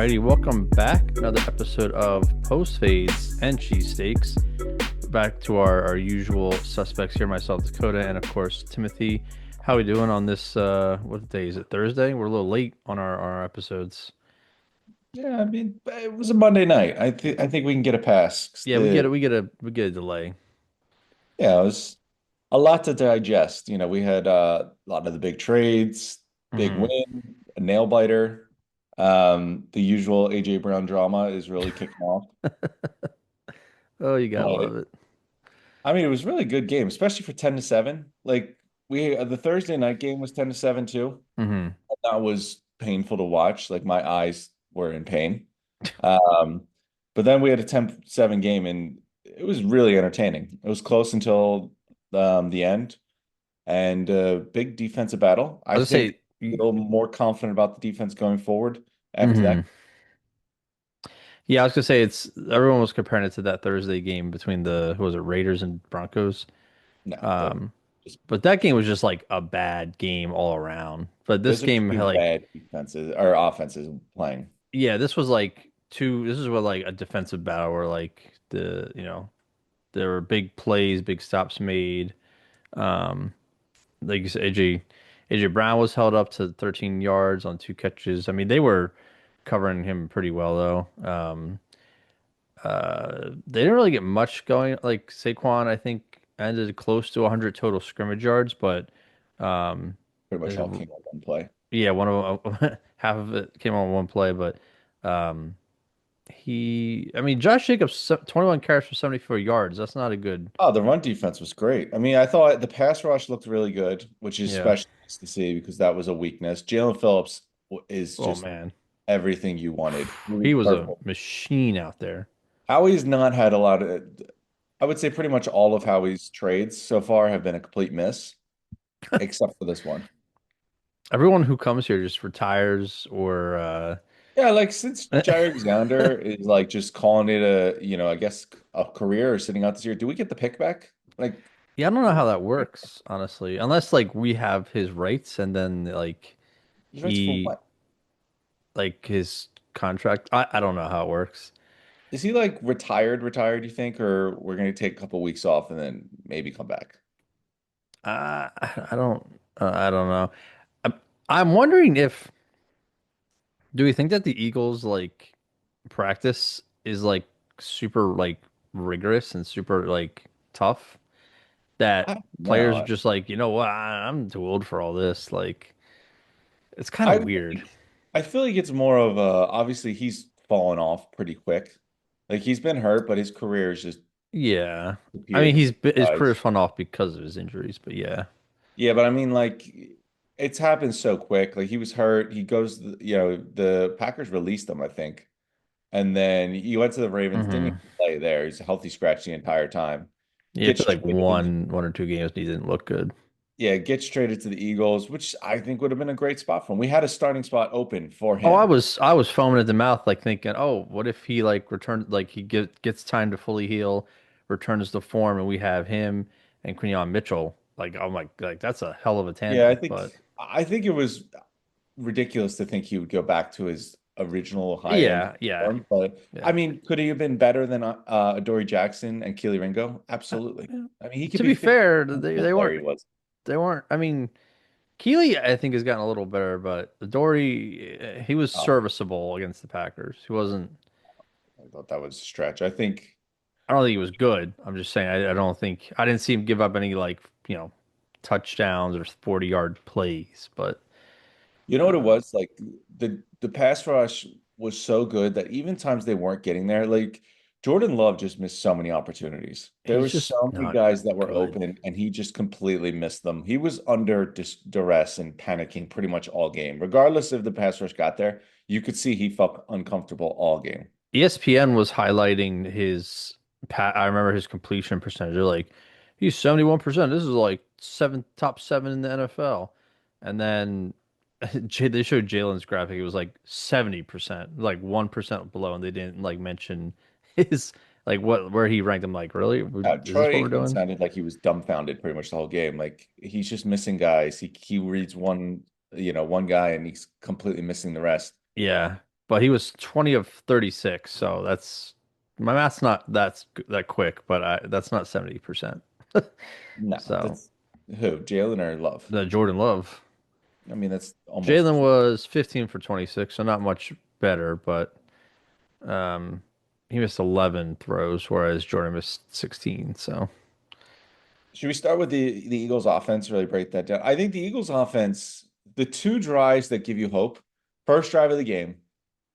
Alrighty, welcome back. Another episode of Post-Fades and Cheesesteaks. Back to our usual suspects here, myself, Dakota, and of course, Timothy. How we doing on this, what day is it, Thursday? We're a little late on our episodes. Yeah, I mean, it was a Monday night. I think we can get a pass. 'Cause Yeah, we get a delay. Yeah, it was a lot to digest. We had a lot of the big trades, big Hmm. win, a nail biter. The usual AJ Brown drama is really kicking off. Oh, you gotta But love it. I mean, it was really a good game, especially for 10-7. Like the Thursday night game was 10-7 too. Hmm. That was painful to watch. Like my eyes were in pain. Um, but then we had a 10-7 game and it was really entertaining. It was close until the end and big defensive battle. I I was think gonna a say, little more confident about the defense going forward after that. hmm yeah, I was gonna say it's everyone was comparing it to that Thursday game between the who was it, Raiders and Broncos. No, Um, just but that game was just like a bad game all around. But this those are game had two like, bad defenses or offenses playing. yeah, this was like two. This is what like a defensive battle where like there were big plays, big stops made. Um, like you said, AJ Brown was held up to 13 yards on two catches. I mean, they were covering him pretty well though. They didn't really get much going. Like Saquon, I think ended close to 100 total scrimmage yards, but um, Pretty much all uh, came on one play. yeah, one of them, half of it came on one play, but um, I mean, Josh Jacobs, 21 carries for 74 yards. That's not a good, Oh, the run defense was great. I mean, I thought the pass rush looked really good, which is yeah. especially nice to see because that was a weakness. Jalen Phillips is Oh just man, everything you wanted. He was he was a perfect. machine out there. Howie's not had a lot of, I would say pretty much all of Howie's trades so far have been a complete miss, except for this one. Everyone who comes here just retires or Yeah, like since Jair Alexander is like just calling it I guess a career or sitting out this year, do we get the pick back? Like, yeah, I don't know how that works, honestly. Unless like we have his rights and then like he's right for he what? like his contract. I don't know how it works. Is he like retired, you think, or we're gonna take a couple weeks off and then maybe come back? I don't know. I'm, I'm wondering if do we think that the Eagles like practice is like super like rigorous and super like tough I that don't players are know. just like, you know what, I'm too old for all this. Like it's kind I of weird. I feel like it's more of a obviously he's fallen off pretty quick. Like he's been hurt, but his career has just Yeah. I mean, appeared. his career's fun off because of his injuries, but yeah. Yeah, but I mean, like, it's happened so quick. Like, he was hurt. He goes, the Packers released him, I think. And then he went to the Ravens, didn't Hmm. even play there. He's a healthy scratch the entire time. Yeah, Gets it's like traded, one or two games and he didn't look good. yeah, gets traded to the Eagles, which I think would have been a great spot for him. We had a starting spot open for Oh, I him. was I was foaming at the mouth, like thinking, oh, what if he like returned, like gets time to fully heal, returns to form, and we have him and Quinyon Mitchell. Like, oh my, like that's a hell of a Yeah, I tandem. think But I think it was ridiculous to think he would go back to his original high end yeah, yeah, form. But I yeah. mean, could he have been better than Adoree Jackson and Keely Ringo? Absolutely. Yeah. I mean, he could To be be 50 fair, the player he was. they weren't. I mean, Keely I think has gotten a little better, but Dory he was Oh, serviceable against the Packers. He wasn't. I thought that was a stretch. I think I don't think he was good. I'm just saying I don't think I didn't see him give up any like touchdowns or 40-yard plays, but. you know what it Uh, was like the pass rush was so good that even times they weren't getting there, like Jordan Love just missed so many opportunities. There He's were just so many not guys that were good. open, and he just completely missed them. He was under duress and panicking pretty much all game, regardless if the pass rush got there. You could see he felt uncomfortable all game. ESPN was highlighting I remember his completion percentage. They're like, he's 71%. This is like top seven in the NFL. And then they showed Jalen's graphic. It was like 70%, like 1% below, and they didn't like mention his like where he ranked him. Like, really? Is this what Troy we're Aikman doing? sounded like he was dumbfounded pretty much the whole game. Like he's just missing guys. He reads one guy and he's completely missing the rest. Yeah. but he was 20 of 36. So that's my math's not that quick, but that's not 70%. No, So that's who? Jalen or Love? the Jordan Love. I mean, that's Jalen almost. was 15 for 26, so not much better, but um, he missed 11 throws, whereas Jordan missed 16. So Should we start with the Eagles offense? Really break that down. I think the Eagles offense, the two drives that give you hope. First drive of the game,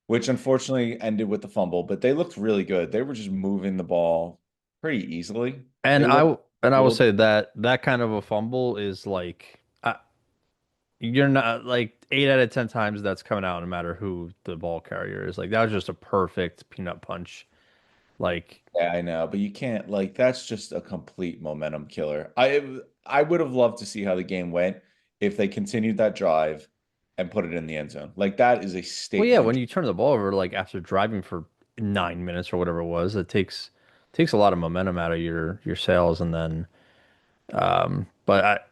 which unfortunately ended with the fumble, but they looked really good. They were just moving the ball pretty easily. and They looked I will field. say that that kind of a fumble is like you're not like 8 out of 10 times that's coming out no matter who the ball carrier is. Like that was just a perfect peanut punch. Like Yeah, I know, but you can't like that's just a complete momentum killer. I would have loved to see how the game went if they continued that drive and put it in the end zone. Like that is a well, yeah, when statement. you turn the ball over, like after driving for 9 minutes or whatever it was, it takes a lot of momentum out of your sails, and then but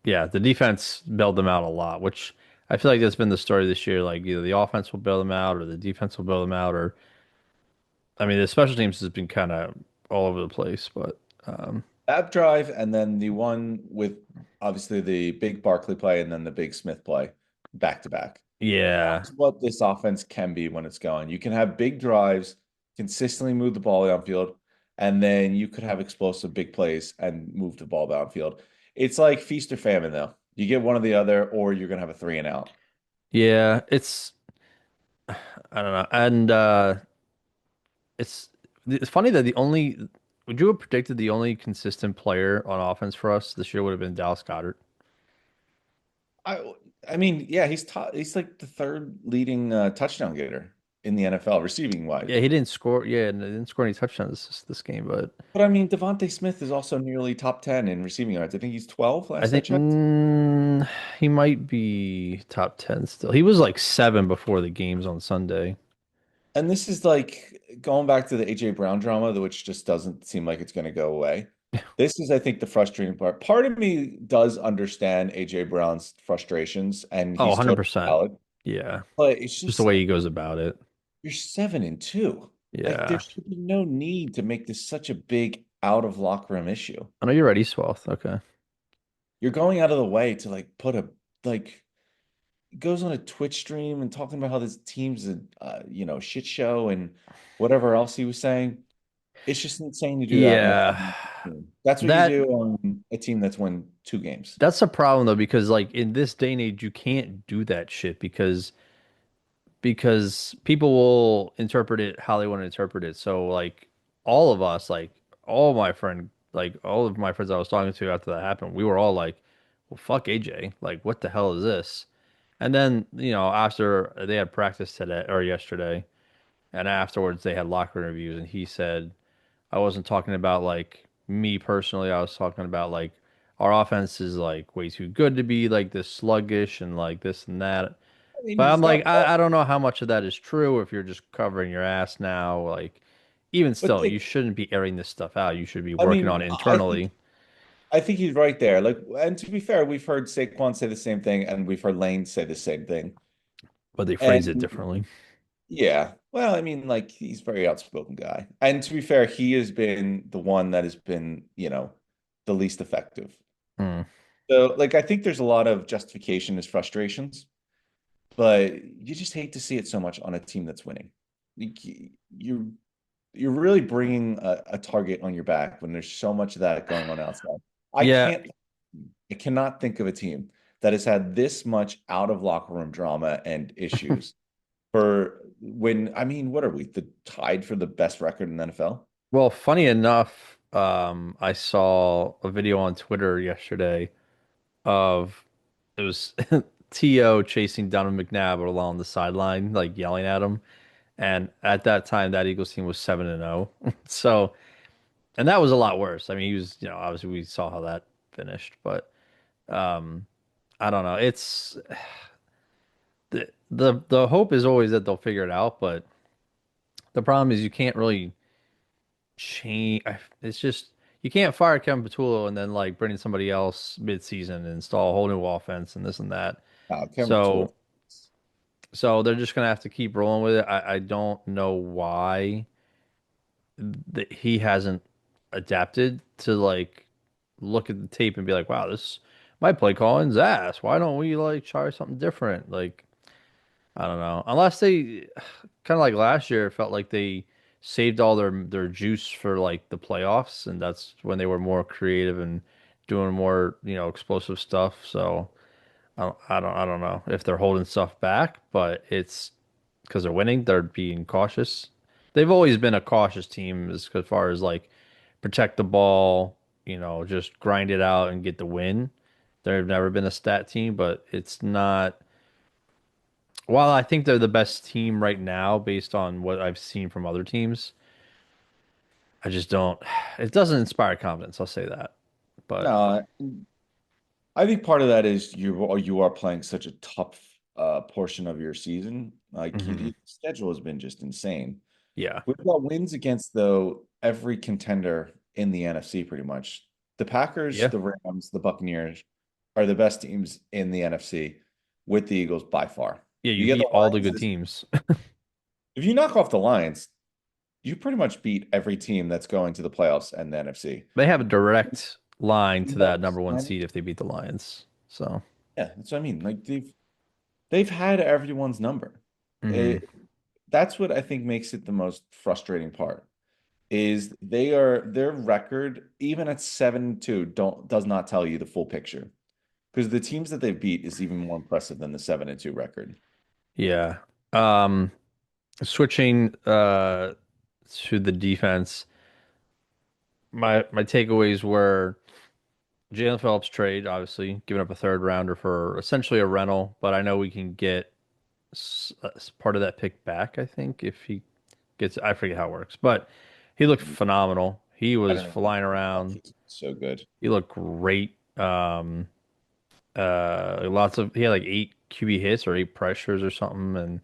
yeah, the defense bailed them out a lot, which I feel like that's been the story this year. Like either the offense will bail them out, or the defense will bail them out, or I mean, the special teams has been kind of all over the place. But That drive and then the one with obviously the big Barkley play and then the big Smith play back to back. yeah, That's what this offense can be when it's going. You can have big drives, consistently move the ball downfield, and then you could have explosive big plays and move the ball downfield. It's like feast or famine, though. You get one or the other, or you're gonna have a three and out. yeah, it's I don't know, and it's funny that the only would you have predicted the only consistent player on offense for us this year would have been Dallas Goedert? I I mean, yeah, he's like the third leading touchdown getter in the NFL, receiving wise. Yeah, he didn't score. Yeah, and he didn't score any touchdowns this game, but But I mean, Devontae Smith is also nearly top 10 in receiving yards. I think he's 12 I last I think checked. he might be top 10 still. He was like 7 before the games on Sunday. And this is like going back to the AJ Brown drama, which just doesn't seem like it's going to go away. This is, I think, the frustrating part. Part of me does understand AJ Brown's frustrations, and Oh, he's totally 100%. valid. Yeah. But it's Just the just way he like goes about it. you're 7-2. Like there Yeah. should be no need to make this such a big out of locker room issue. I know you're ready, Swelth. Okay. You're going out of the way to like put a like goes on a Twitch stream and talking about how this team's a shit show and whatever else he was saying. It's just insane to do that on a Yeah. 7 team. That's what you That do on a team that's won 2 games. that's a problem though, because like in this day and age, you can't do that shit because people will interpret it how they want to interpret it. So like all of us, like all of my friends I was talking to after that happened, we were all like, "Well, fuck AJ. Like, what the hell is this?" And then after they had practice today or yesterday, and afterwards they had locker interviews, and he said, "I wasn't talking about like me personally. I was talking about like our offense is like way too good to be like this sluggish and like this and that." I mean, But I'm he's like, not wrong, I don't know how much of that is true if you're just covering your ass now. Like, even but still, you like, shouldn't be airing this stuff out. You should be I working on mean, it I think internally. I think he's right there. Like, and to be fair, we've heard Saquon say the same thing, and we've heard Lane say the same thing. But they phrase it And differently. yeah, well, I mean, like he's a very outspoken guy. And to be fair, he has been the one that has been, the least effective. Hmm. So, like, I think there's a lot of justification as frustrations, but you just hate to see it so much on a team that's winning. Like, you're you're really bringing a target on your back when there's so much of that going on outside. I Yeah, can't, I cannot think of a team that has had this much out of locker room drama and issues for when, I mean, what are we? The tied for the best record in the NFL? well, funny enough, I saw a video on Twitter yesterday of it was T.O. chasing Donovan McNabb along the sideline, like yelling at him. And at that time, that Eagles team was 7-0. So, and that was a lot worse. I mean, he was, obviously we saw how that finished, but um, I don't know. It's the hope is always that they'll figure it out, but the problem is you can't really change. It's just you can't fire Kevin Patullo and then like bring in somebody else mid-season and install a whole new offense and this and that. Kevin So Tool. So they're just gonna have to keep rolling with it. I don't know why that he hasn't adapted to like look at the tape and be like, wow, this my play calling's ass. Why don't we like try something different? Like, I don't know. Unless they kind of like last year, it felt like they saved all their juice for like the playoffs, and that's when they were more creative and doing more, explosive stuff. So I don't know if they're holding stuff back, but it's because they're winning, they're being cautious. They've always been a cautious team as far as like protect the ball, just grind it out and get the win. They've never been a stat team, but it's not. While I think they're the best team right now based on what I've seen from other teams, I just don't. It doesn't inspire confidence. I'll say that. But No, I think part of that is you are playing such a tough portion of your season. Like mhm, the schedule has been just insane. yeah, We've got wins against though every contender in the NFC pretty much. The Packers, yeah, the Rams, the Buccaneers are the best teams in the NFC with the Eagles by far. yeah. You You get the beat all the Lions. good teams. If you knock off the Lions, you pretty much beat every team that's going to the playoffs and the NFC. They have a direct line to that Bucks, number one Niners. seed if they beat the Lions. So, Yeah, that's what I mean. Like they've had everyone's number. mhm, It, that's what I think makes it the most frustrating part is their record, even at 7-2, does not tell you the full picture. Because the teams that they've beat is even more impressive than the 7-2 record. yeah. Switching to the defense, my takeaways were Jalen Phillips trade, obviously, giving up a third rounder for essentially a rental, but I know we can get part of that pick back, I think, if he gets, I forget how it works, but he looked phenomenal. He I was don't know. flying around. He's so good. He looked great. He had like eight QB hits or eight pressures or something, and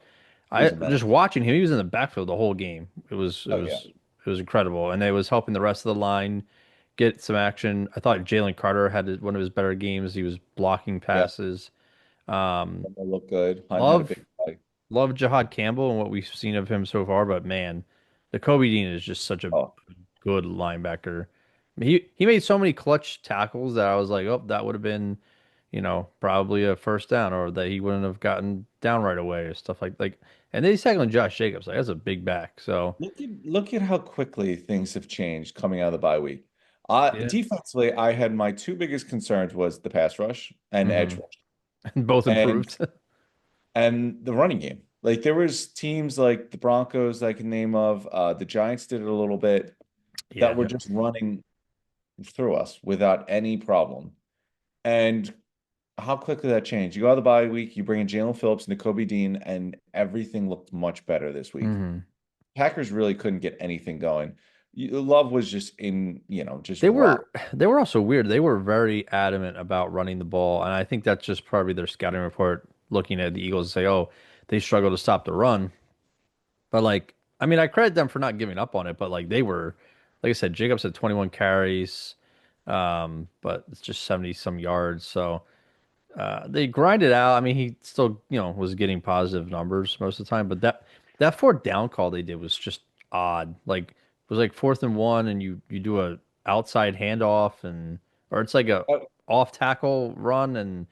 He I was a just menace. watching him, he was in the backfield the whole game. It was it Oh yeah. was it was incredible, and it was helping the rest of the line get some action. I thought Jalen Carter had one of his better games. He was blocking Yeah. passes. Um, They look good. Hunt had a love big play. love Jahad Campbell and what we've seen of him so far, but man, the Kobe Dean is just such a Oh, good linebacker. He made so many clutch tackles that I was like, oh, that would have been, probably a first down, or that he wouldn't have gotten down right away, or stuff like. And then he's tackling Josh Jacobs. Like that's a big back. So look at how quickly things have changed coming out of the bye week. yeah, Defensively, I had my two biggest concerns was the pass rush and edge hmm rush. both And improved. and the running game. Like there was teams like the Broncos I can name of, the Giants did it a little bit Yeah, that were just running through us without any problem. And how quickly that changed. You go out of the bye week, you bring in Jalen Phillips and Kobe Dean, and everything looked much better this week. hmm Packers really couldn't get anything going. Love was just just They raw. were they were also weird. They were very adamant about running the ball, and I think that's just probably their scouting report looking at the Eagles and say, "Oh, they struggle to stop the run." But like, I mean, I credit them for not giving up on it, but like they were, like I said, Jacobs had 21 carries, but it's just 70 some yards. So they grinded out. I mean, he still, was getting positive numbers most of the time, but that fourth down call they did was just odd. Like it was like 4th and 1, and you do a outside handoff or it's like a Oh, off tackle run and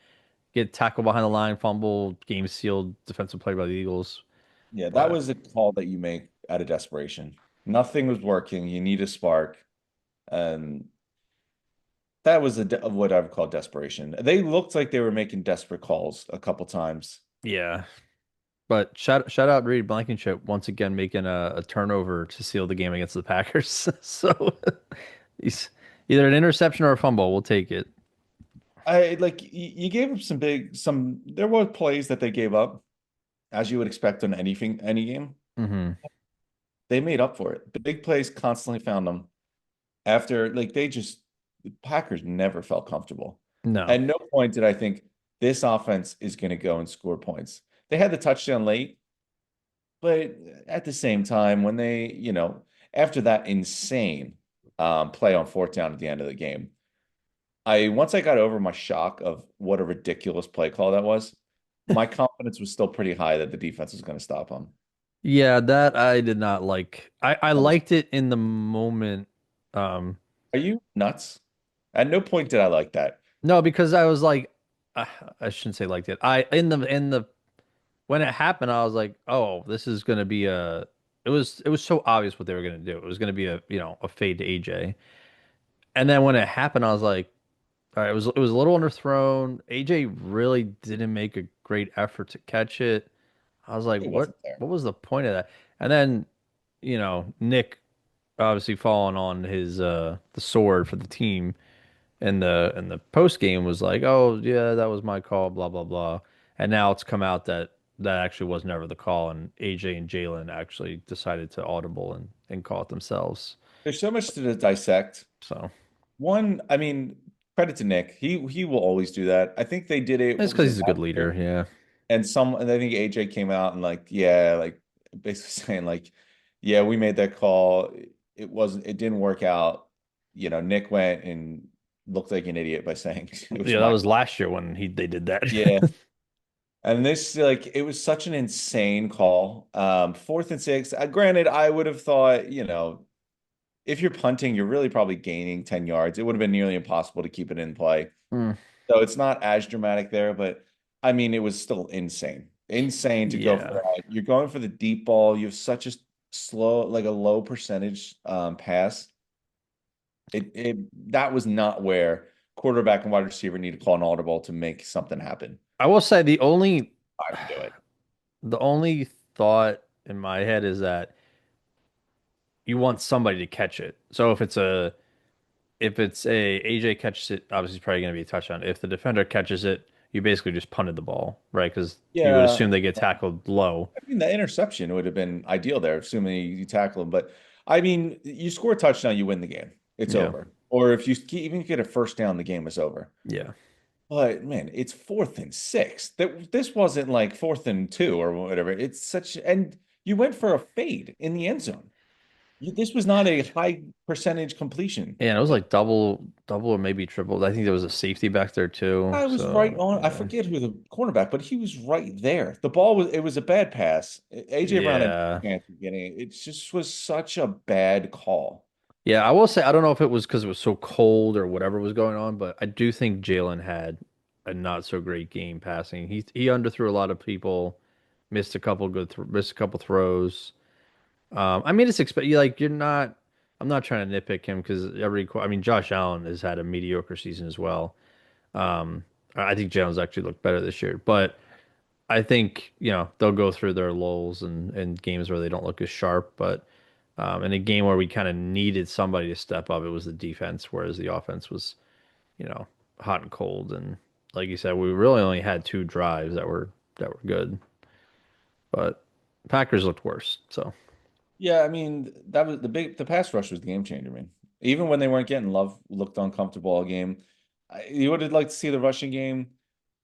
get tackled behind the line, fumble, game sealed, defensive play by the Eagles. yeah, that But was a call that you make out of desperation. Nothing was working. You need a spark. And that was what I would call desperation. They looked like they were making desperate calls a couple times. yeah. But shout out Reed Blankenship once again making a turnover to seal the game against the Packers. So he's either an interception or a fumble. We'll take it. I like you gave up some there were plays that they gave up, as you would expect on any game. Hmm. They made up for it. The big plays constantly found them after the Packers never felt comfortable. No, At no point did I think this offense is going to go and score points. They had the touchdown late, but at the same time, when after that insane play on fourth down at the end of the game, once I got over my shock of what a ridiculous play call that was, my confidence was still pretty high that the defense was going to stop him. Yeah, that I did not like. I I was, liked it in the moment. Um, are you nuts? At no point did I like that. no, because I was like, uh, I shouldn't say liked it. I in the when it happened, I was like, oh, this is gonna be a. It was so obvious what they were gonna do. It was gonna be a a fade to AJ. And then when it happened, I was like, all right, it was a little underthrown. AJ really didn't make a great effort to catch it. I was like, It wasn't there. what was the point of that? And then, Nick obviously falling on his the sword for the team and the post game was like, oh yeah, that was my call, blah blah blah. And now it's come out that that actually was never the call, and AJ and Jalen actually decided to audible and call it themselves. There's so much to dissect. So One, I mean, credit to Nick. He will always do that. I think they did it. it's What was because it he's a good last leader, year? yeah. And I think AJ came out and like, yeah, like basically saying like, yeah, we made that call. It didn't work out. Nick went and looked like an idiot by saying it was Yeah, that my was call. last year when he they did that. Yeah. And this, like, it was such an insane call. 4th and 6. Granted, I would have thought, if you're punting, you're really probably gaining 10 yards. It would have been nearly impossible to keep it in play. Mm, So it's not as dramatic there, but I mean, it was still insane. Insane to go for yeah. that. You're going for the deep ball. You have such a slow, like a low percentage pass. That was not where quarterback and wide receiver need to call an audible to make something happen. I will say Time to do it. the only thought in my head is that you want somebody to catch it. So if it's a AJ catches it, obviously it's probably going to be a touchdown. If the defender catches it, you basically just punted the ball, right? Because you would Yeah. assume they get tackled low. I mean, the interception would have been ideal there, assuming you tackle him. But I mean, you score a touchdown, you win the game. It's Yeah, over. Or if you even get a first down, the game is over. yeah, But man, it's 4th and 6. This wasn't like 4th and 2 or whatever. It's such, and you went for a fade in the end zone. This was not a high percentage completion. and it was like double or maybe triple. I think there was a safety back there too. I was right So on. I yeah, forget who the cornerback, but he was right there. The ball was, it was a bad pass. AJ Brown had yeah, no chance of getting it. It just was such a bad call. yeah. I will say I don't know if it was because it was so cold or whatever was going on, but I do think Jalen had a not so great game passing. He underthrew a lot of people, missed a couple throws. I mean, it's expect like you're not. I'm not trying to nitpick him because I mean, Josh Allen has had a mediocre season as well. Um, I think Jalen's actually looked better this year, but I think they'll go through their lulls and games where they don't look as sharp. But in a game where we kind of needed somebody to step up, it was the defense, whereas the offense was you know hot and cold. And like you said, we really only had two drives that were good, but Packers looked worse. So. Yeah, I mean, that was the pass rush was the game changer, man. Even when they weren't getting love, looked uncomfortable all game. You would have liked to see the rushing game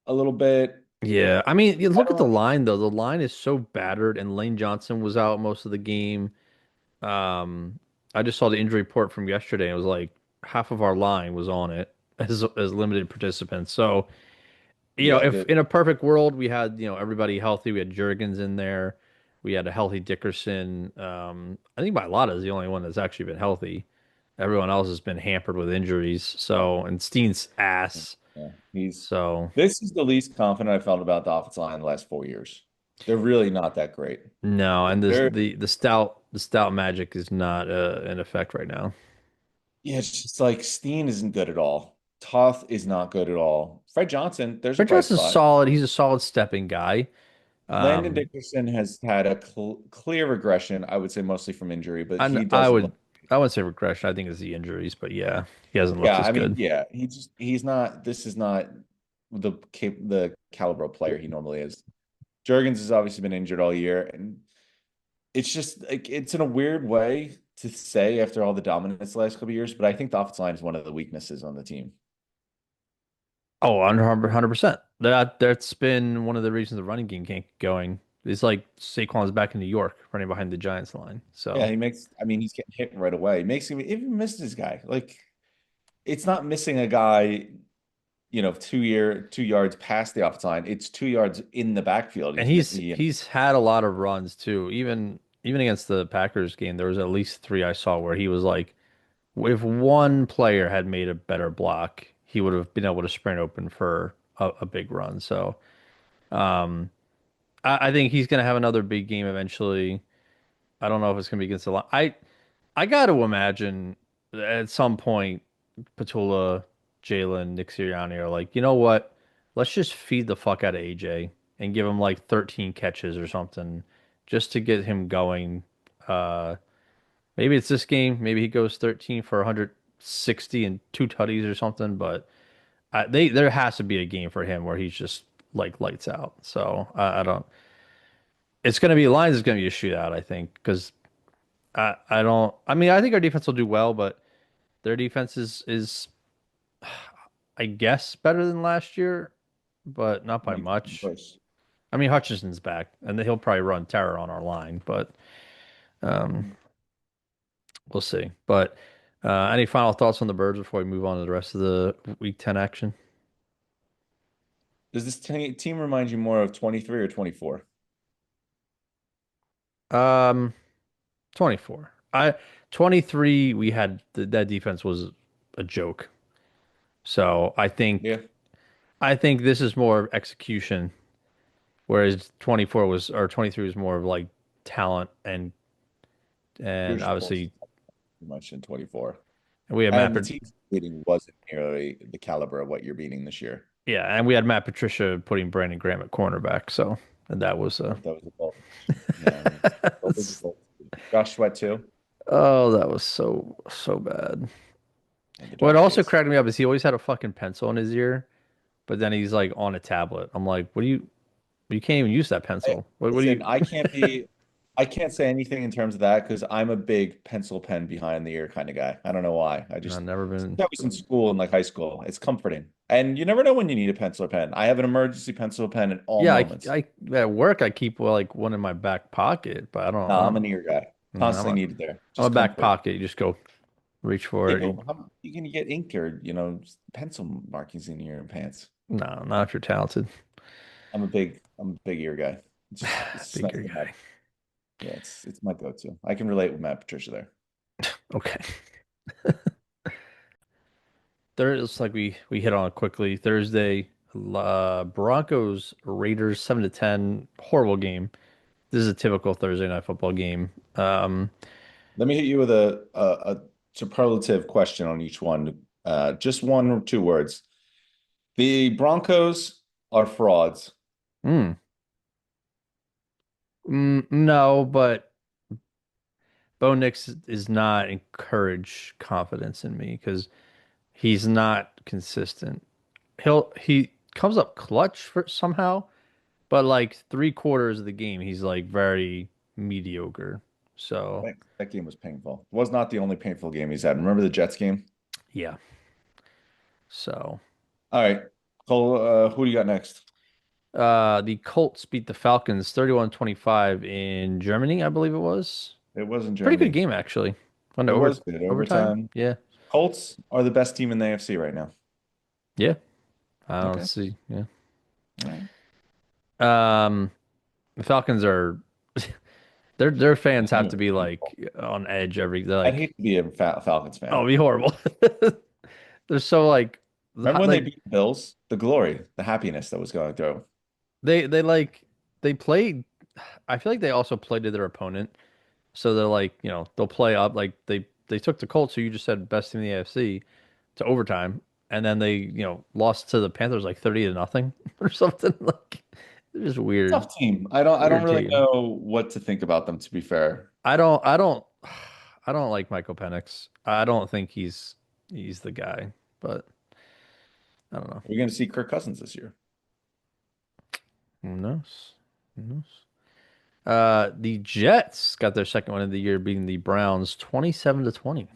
a little bit. Yeah, I mean, you I look at the don't, line though. The line is so battered, and Lane Johnson was out most of the game. Um, I just saw the injury report from yesterday. And it was like half of our line was on it as limited participants. So, yeah, if in a perfect world we had everybody healthy, we had Jurgens in there, we had a healthy Dickerson. I think Mailata is the only one that's actually been healthy. Everyone else has been hampered with injuries. So, and Steen's ass. yeah, So. this is the least confident I felt about the offensive line in the last 4 years. They're really not that great. No, and this They're the stout magic is not in effect right now. Yeah, it's just like Steen isn't good at all. Toth is not good at all. Fred Johnson, there's a Fred bright Johnson's spot. solid. He's a solid stepping guy. Landon Um, Dickerson has had a clear regression, I would say mostly from injury, but and he doesn't look. I wouldn't say regression. I think it's the injuries, but yeah, he hasn't looked Yeah, as I mean, good. yeah, he's not. This is not the caliber of player he normally is. Jurgens has obviously been injured all year, and it's just like it's in a weird way to say after all the dominance the last couple of years, but I think the offensive line is one of the weaknesses on the team. Oh, 100%. That's been one of the reasons the running game can't get going. It's like Saquon's back in New York, running behind the Giants line. Yeah, So I mean, he's getting hit right away. It makes him even miss this guy. Like, it's not missing a guy. 2 yards past the offensive line. It's 2 yards in the backfield. And he's had a lot of runs too. Even against the Packers game, there was at least three I saw where he was like, if one player had made a better block, he would have been able to sprint open for a big run. So I think he's going to have another big game eventually. I don't know if it's going to be against the line. I got to imagine at some point Patula, Jalen, Nick Sirianni are like, you know what? Let's just feed the fuck out of AJ and give him like 13 catches or something just to get him going. Uh, Maybe it's this game. Maybe he goes 13 for 160 and two tutties or something. But there has to be a game for him where he's just like lights out. So I don't. It's going to be Lions is going to be a shootout, I think, because I don't. I mean, I think our defense will do well, but their defense is I guess better than last year, but not by Of much. course. I mean, Hutchinson's back, and he'll probably run terror on our line, but um, we'll see. But any final thoughts on the Birds before we move on to the rest of the Week 10 action? Does this team remind you more of 23 or 24? Um, 24. 23. We had that defense was a joke. So Yeah, I think this is more execution, whereas 24 was or 23 was more of like talent you're and just more obviously much in 24. we had And the team beating wasn't nearly the caliber of what you're beating this year. Yeah, and we had Matt Patricia putting Brandon Graham at cornerback, so and that was That was a bold. Yeah, that was a bold. Josh Sweat too, oh, that was so bad. and the What dog also face. cracked me up is he always had a fucking pencil in his ear, but then he's like on a tablet. I'm like, what do you can't even use that Hey, pencil. What do listen, you I can't say anything in terms of that because I'm a big pencil pen behind the ear kind of guy. I don't know why. I've never been I was in school and like high school. It's comforting. And you never know when you need a pencil or pen. I have an emergency pencil or pen at all yeah, moments. I at work I keep like one in my back pocket, but No, I'm an ear guy. I'm Constantly need it there. a Just back comfort. pocket. You just go reach for Yeah, it. but you can get ink or, pencil markings in your pants. No, not if you're talented. I'm a big ear guy. It's Bigger something guy. yeah, it's my go-to. I can relate with Matt Patricia there. Okay. There is like we hit on it quickly. Thursday, Broncos Raiders 7-10. Horrible game. This is a typical Thursday night football game. Let me hit you with a superlative question on each one. Just one or two words. The Broncos are frauds. mm, no, but Bo Nix is not encourage confidence in me because he's not consistent. He comes up clutch for somehow, but like three quarters of the game, he's like very mediocre. So That game was painful. It was not the only painful game he's had. Remember the Jets game? yeah. So All right. Cole, who do you got next? the Colts beat the Falcons 31-25 in Germany, I believe it was. It was in Pretty good Germany. game actually. Went to It was good. overtime. Overtime. Yeah. Colts are the best team in the AFC right now. Yeah. I don't Okay. see. Yeah. All right. The Falcons are their fans have to be Painful. like on edge every they're I'd like, hate to be a Falcons oh, fan. it'd be horrible. They're so Remember when they like beat the Bills? The glory, the happiness that was going through. they like they played I feel like they also played to their opponent. So they're like, they'll play up like they took the Colts, who you just said best team in the AFC, to overtime, and then they, lost to the Panthers like 30-0 or something. Like it's just weird, Tough team. I don't weird really team. know what to think about them, to be fair. I don't like Michael Penix. I don't think he's the guy, but I don't know. We're going to see Kirk Cousins this year. Who knows? Who knows? The Jets got their second one of the year, beating the Browns 27-20.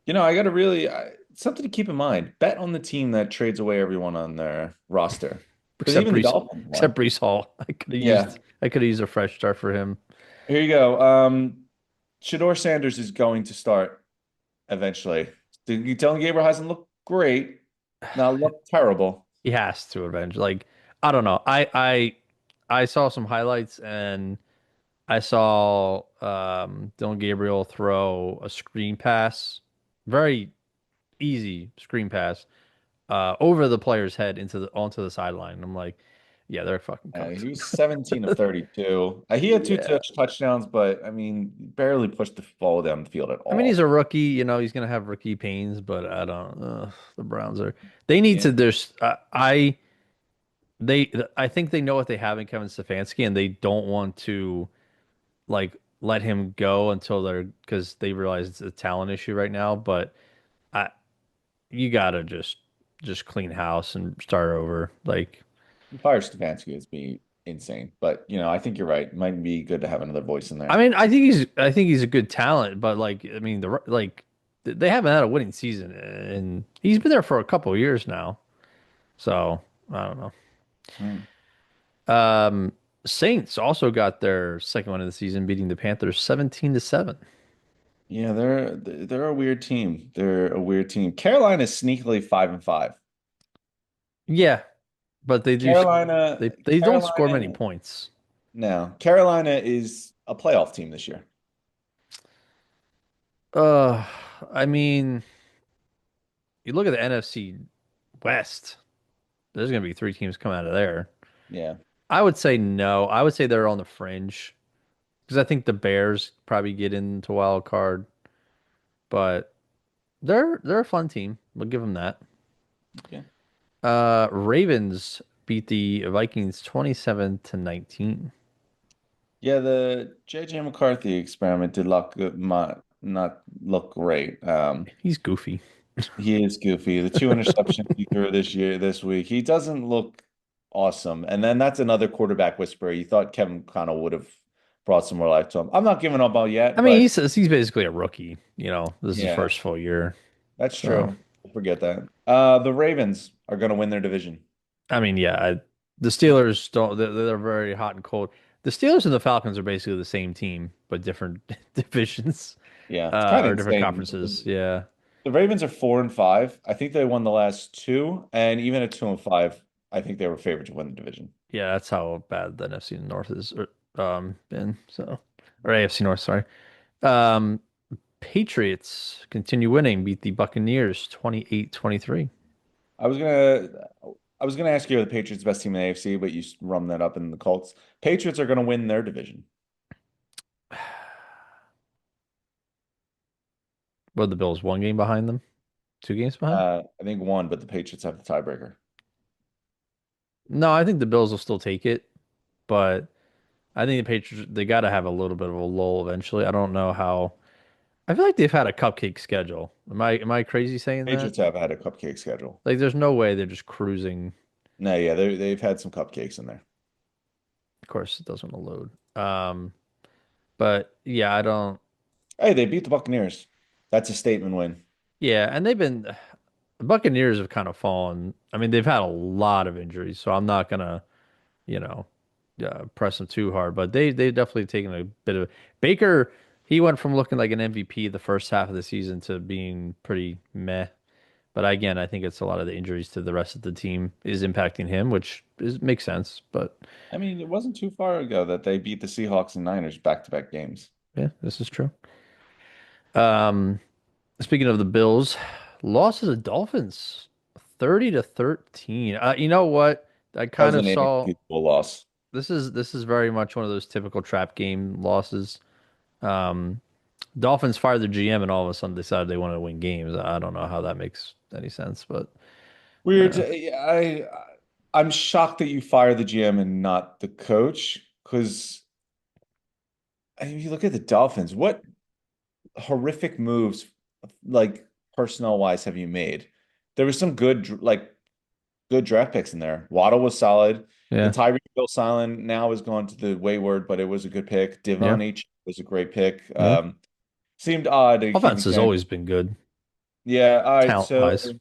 I got to really something to keep in mind. Bet on the team that trades away everyone on their roster. Because Except even the Brees, Dolphins except won. Brees Hall. Yeah. I could have used a fresh start for him. Here you go. Shador Sanders is going to start eventually. Dylan Gabriel hasn't looked great. Now look terrible. He has to avenge. Like, I don't know. I saw some highlights and I saw Dylan Gabriel throw a screen pass, very easy screen pass, over the player's head into the onto the sideline. I'm like, yeah, they're fucking cooked. He was 17 of 32. He had two Yeah. touchdowns, but I mean, barely pushed the ball down the field at I mean, he's all. a rookie, he's gonna have rookie pains, but I don't the Browns are they need Yeah. to there's I think they know what they have in Kevin Stefanski and they don't want to like let him go until they're because they realize it's a talent issue right now, but I you gotta just clean house and start over. Like, Fire Stefanski would be insane, but I think you're right. It might be good to have another voice in I there. mean, I think he's a good talent, but like, I mean, they haven't had a winning season, and he's been there for a couple of years now. So I don't know. Hmm. Um, Saints also got their second one of the season, beating the Panthers 17-7. Yeah, they're a weird team. They're a weird team. Carolina is sneakily 5-5. Yeah, but Carolina, they don't score many Carolina, points. no, Carolina is a playoff team this year. Uh, I mean, you look at the NFC West. There's going to be three teams coming out of there. Yeah. I would say no. I would say they're on the fringe because I think the Bears probably get into wild card, but they're a fun team. We'll give them that. Okay. Ravens beat the Vikings 27-19. Yeah, the JJ McCarthy experiment did not look great. He's goofy. He is goofy. The two interceptions he threw this week, he doesn't look awesome. And then that's another quarterback whisperer. You thought Kevin Connell would have brought some more life to him. I'm not giving up on I yet, mean, but he's basically a rookie. This is his yeah, first full year. that's So, true. Forget that. The Ravens are going to win their division. I mean, yeah, the Steelers don't. They're very hot and cold. The Steelers and the Falcons are basically the same team, but different divisions, Yeah, it's kind of or different insane. conferences. Yeah. The Ravens are 4-5. I think they won the last two, and even at 2-5, I think they were favored to win the division. Yeah, that's how bad the NFC North is been. So, or AFC North, sorry. Um, Patriots continue winning, beat the Buccaneers 28-23. I was gonna, I was gonna ask you, are the Patriots the best team in the AFC, but you run that up in the Colts. Patriots are gonna win their division. But the Bills one game behind them, two games behind. I think one, but the Patriots have the tiebreaker. No, I think the Bills will still take it, but I think the Patriots they got to have a little bit of a lull eventually. I don't know how. I feel like they've had a cupcake schedule. Am I crazy saying that? Patriots have had a cupcake schedule. Like, there's no way they're just cruising. No, yeah, they've had some cupcakes in there. Of course, it doesn't want to load. But yeah, I don't. Hey, they beat the Buccaneers. That's a statement win. Yeah, and the Buccaneers have kind of fallen. I mean, they've had a lot of injuries, so I'm not gonna, you know, press them too hard. But they've definitely taken a bit of Baker. He went from looking like an MVP the first half of the season to being pretty meh. But again, I think it's a lot of the injuries to the rest of the team is impacting him, which makes sense. But I mean, it wasn't too far ago that they beat the Seahawks and Niners back-to-back games. yeah, this is true. Um, Speaking of the Bills, lost to the Dolphins, 30-13. You know what? I That kind was of an saw inexcusable loss. this is very much one of those typical trap game losses. Um, Dolphins fired the GM and all of a sudden decided they wanted to win games. I don't know how that makes any sense, but Weird. uh, I'm shocked that you fired the GM and not the coach because you look at the Dolphins. What horrific moves, like personnel wise, have you made? There was some good draft picks in there. Waddle was solid. The yeah, Tyreek Bill Silent now has gone to the wayward, but it was a good pick. yeah, Devon H was a great pick. yeah. Seemed odd to keep Offense it has going. always been good, Yeah, all right. talent So wise.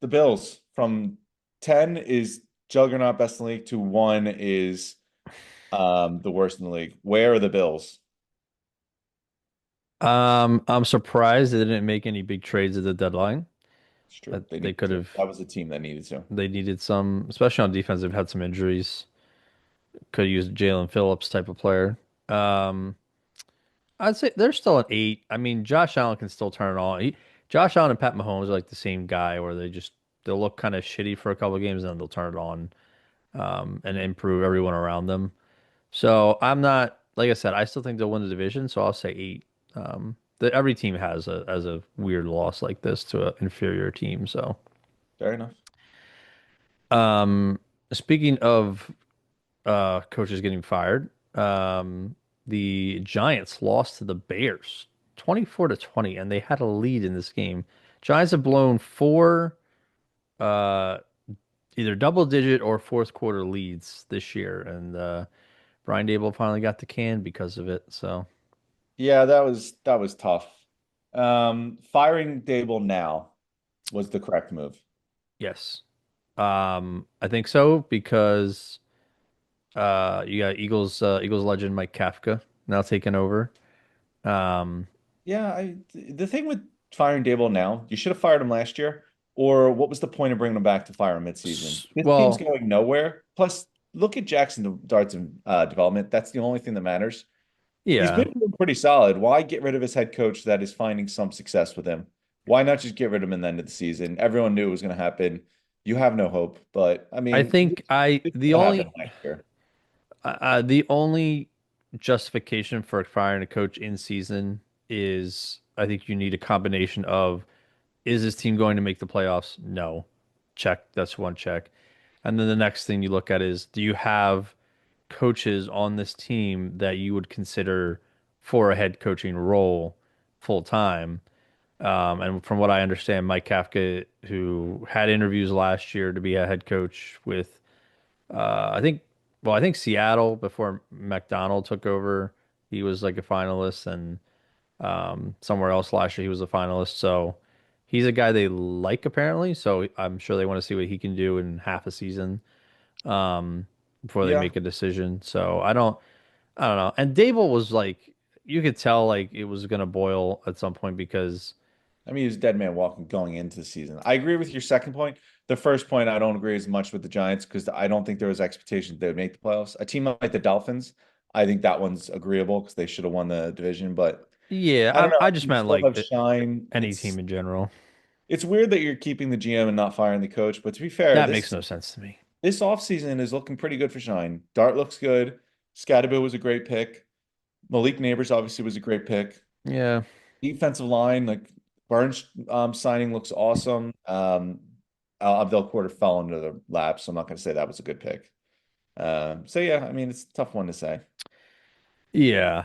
the Bills from 10 is juggernaut best in the league to 1 is the worst in the league. Where are the Bills? I'm surprised they didn't make any big trades at the deadline. It's true. They They needed could to. have. That was a team that needed to. They needed some, especially on defense. They've had some injuries. Could have used Jalen Phillips type of player. Um, I'd say they're still an 8. I mean, Josh Allen can still turn it on. Josh Allen and Pat Mahomes are like the same guy, where they'll look kind of shitty for a couple of games and then they'll turn it on, and improve everyone around them. So I'm not, like I said, I still think they'll win the division. So I'll say 8. Every team has a weird loss like this to an inferior team. So, Fair enough. um, speaking of coaches getting fired, the Giants lost to the Bears 24-20, and they had a lead in this game. Giants have blown four uh either double digit or fourth quarter leads this year, and Brian Dable finally got the can because of it. So Yeah, that was tough. Firing Dable now was the correct move. yes, I think so because you got Eagles legend Mike Kafka now taking over. Um, Yeah, the thing with firing Dable now, you should have fired him last year, or what was the point of bringing him back to fire him midseason? This team's well, going nowhere. Plus, look at Jackson Dart's development. That's the only thing that matters. He's yeah, been doing pretty solid. Why get rid of his head coach that is finding some success with him? Why not just get rid of him in the end of the season? Everyone knew it was going to happen. You have no hope, but I I mean, think I this could happen last year. the only justification for firing a coach in season is I think you need a combination of is this team going to make the playoffs? No. Check. That's one check. And then the next thing you look at is do you have coaches on this team that you would consider for a head coaching role full time? And from what I understand, Mike Kafka, who had interviews last year to be a head coach with I think, I think Seattle before McDonald took over, he was like a finalist, and somewhere else last year he was a finalist. So he's a guy they like apparently. So I'm sure they want to see what he can do in half a season before they Yeah, make a decision. So I don't know. And Dable was like, you could tell like it was gonna boil at some point because I mean, he was a dead man walking going into the season. I agree with your second point. The first point, I don't agree as much with the Giants because I don't think there was expectation they would make the playoffs. A team like the Dolphins, I think that one's agreeable because they should have won the division. But yeah, I don't know. I just You meant still like have Shine. any team in general. It's weird that you're keeping the GM and not firing the coach. But to be fair, That makes no sense to me. this offseason is looking pretty good for Shine. Dart looks good. Scatterbill was a great pick. Malik Neighbors obviously was a great pick. Yeah. Defensive line, like Burns signing looks awesome. Abdel Porter fell into the lap, so I'm not going to say that was a good pick. So yeah, I mean it's a tough one to say. Yeah.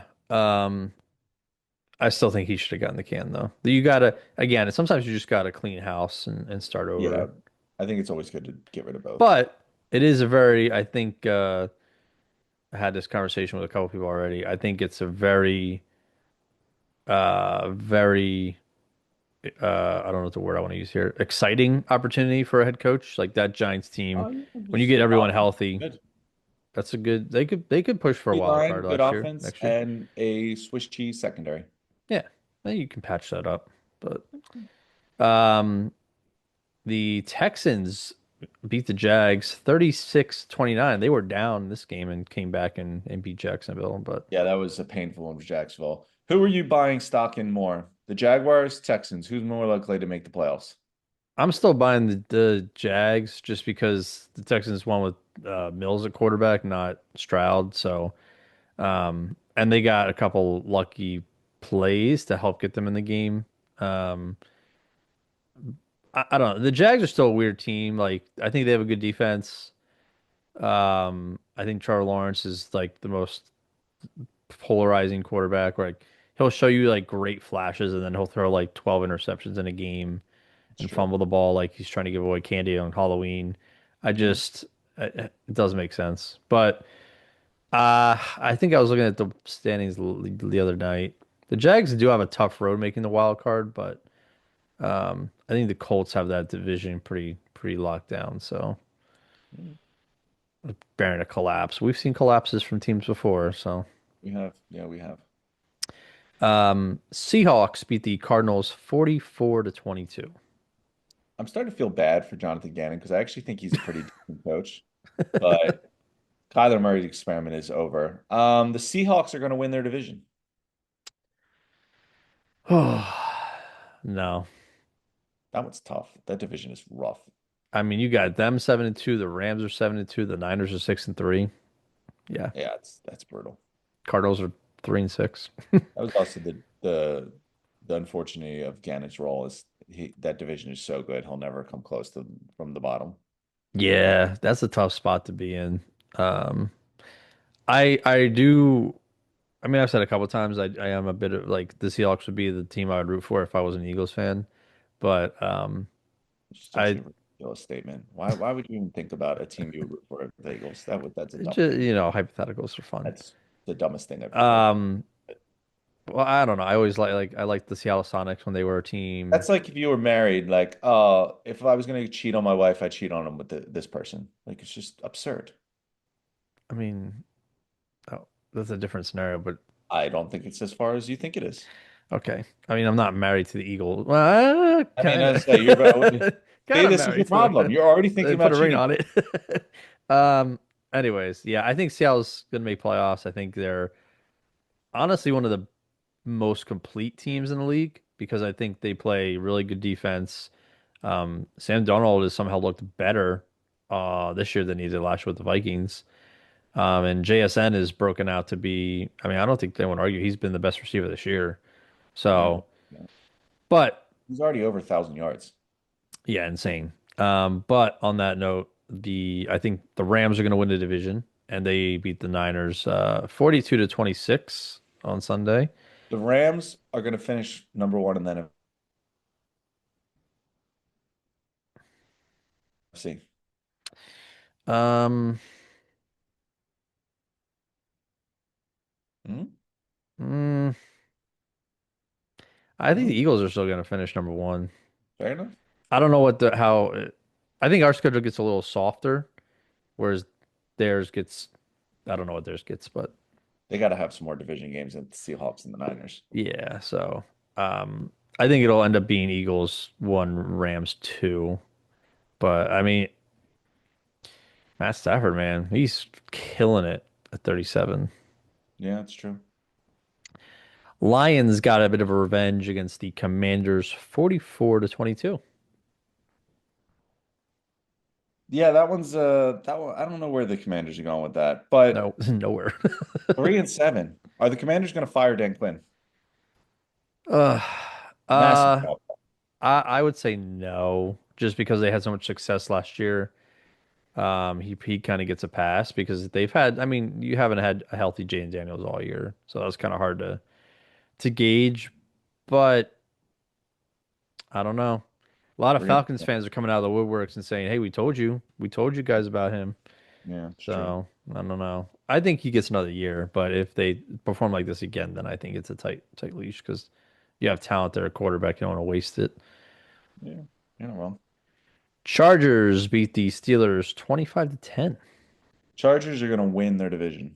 I still think he should have gotten the can though. You gotta again, sometimes you just gotta clean house and start Yeah, over. I think it's always good to get rid of both. But it is a very, I think I had this conversation with a couple people already. I think it's a very I don't know what the word I want to use here. Exciting opportunity for a head coach. Like that Giants team, Oh yeah, when you just get good everyone offense. healthy, Good. that's a good they could push for a Great wild line, card good last year, offense, next year. and a Swiss cheese secondary. Yeah. You can patch that up. But um the Texans beat the Jags 36-29. They were down this game and came back and beat Jacksonville. But Yeah, that was a painful one for Jacksonville. Who are you buying stock in more? The Jaguars, Texans? Who's more likely to make the playoffs? I'm still buying the Jags just because the Texans won with Mills at quarterback, not Stroud. So, and they got a couple lucky plays to help get them in the game. Um, I don't know. The Jags are still a weird team. Like, I think they have a good defense. I think Trevor Lawrence is like the most polarizing quarterback. Where like he'll show you like great flashes, and then he'll throw like 12 interceptions in a game It's and true. fumble the ball like he's trying to give away candy on Halloween. I Mhm. just it doesn't make sense. But I think I was looking at the standings the other night. The Jags do have a tough road making the wild card, but I think the Colts have that division pretty locked down. So bearing a collapse. We've seen collapses from teams before. So We have. Yeah, we have. Seahawks beat the Cardinals 44-22. I'm starting to feel bad for Jonathan Gannon because I actually think he's a pretty decent coach. But Kyler Murray's experiment is over. The Seahawks are going to win their division. No. That one's tough. That division is rough. I mean, you got them 7-2, the Rams are 7-2, the Niners are 6-3. Yeah. Yeah, that's brutal. Cardinals are 3-6. That was also the unfortunate of Gannon's role is that division is so good he'll never come close to from the bottom. Yeah, that's a tough spot to be in. Um, I do. I mean, I've said a couple times I am a bit of like the Seahawks would be the team I would root for if I was an Eagles fan, but It's such I a ridiculous statement. Why would you even think about a team you would root for the Eagles? That's a dumb just thing. hypotheticals are fun. That's the dumbest thing I've ever heard. Um, well, I don't know. I always I like the Seattle Sonics when they were a team. That's like if you were married, like, if I was gonna cheat on my wife, I'd cheat on him with this person. Like it's just absurd. I mean, oh, that's a different scenario, but I don't think it's as far as you think it is. okay. I mean, I'm not married to the Eagles. Well, I mean, kind as I say, of, kind see, of this is your married to problem. it. You're already thinking They put about a ring cheating. on it. Um, anyways, yeah, I think Seattle's gonna make playoffs. I think they're honestly one of the most complete teams in the league because I think they play really good defense. Sam Darnold has somehow looked better this year than he did last year with the Vikings. And JSN is broken out to be, I mean, I don't think anyone would argue he's been the best receiver this year. Yeah, So, yeah. but He's already over 1,000 yards. yeah, insane. But on that note, the I think the Rams are going to win the division, and they beat the Niners 42-26 on Sunday. The Rams are going to finish number one in the NFC. Um, Hmm? mm, I think Hmm? the Eagles are still going to finish number one. Fair enough. I don't know what the how. I think our schedule gets a little softer, whereas theirs gets. I don't know what theirs gets, but They got to have some more division games than the Seahawks and the Niners. yeah. So, I think it'll end up being Eagles one, Rams two. But I mean, Matt Stafford, man, he's killing it at 37. Yeah, that's true. Lions got a bit of a revenge against the Commanders, 44-22. Yeah, that one. I don't know where the Commanders are going with that, but No, nowhere. 3-7. Are the Commanders going to fire Dan Quinn? uh, Massive uh, job. I would say no, just because they had so much success last year. He kind of gets a pass because they've had. I mean, you haven't had a healthy Jane Daniels all year, so that was kind of hard to gauge. But I don't know. A lot of 3 Falcons fans are coming out of the woodworks and saying, "Hey, we told you guys about him." Yeah, it's true. So I don't know. I think he gets another year, but if they perform like this again, then I think it's a tight leash because you have talent there at quarterback. You don't want to waste it. Yeah, well, Chargers beat the Steelers 25-10. Chargers are going to win their division.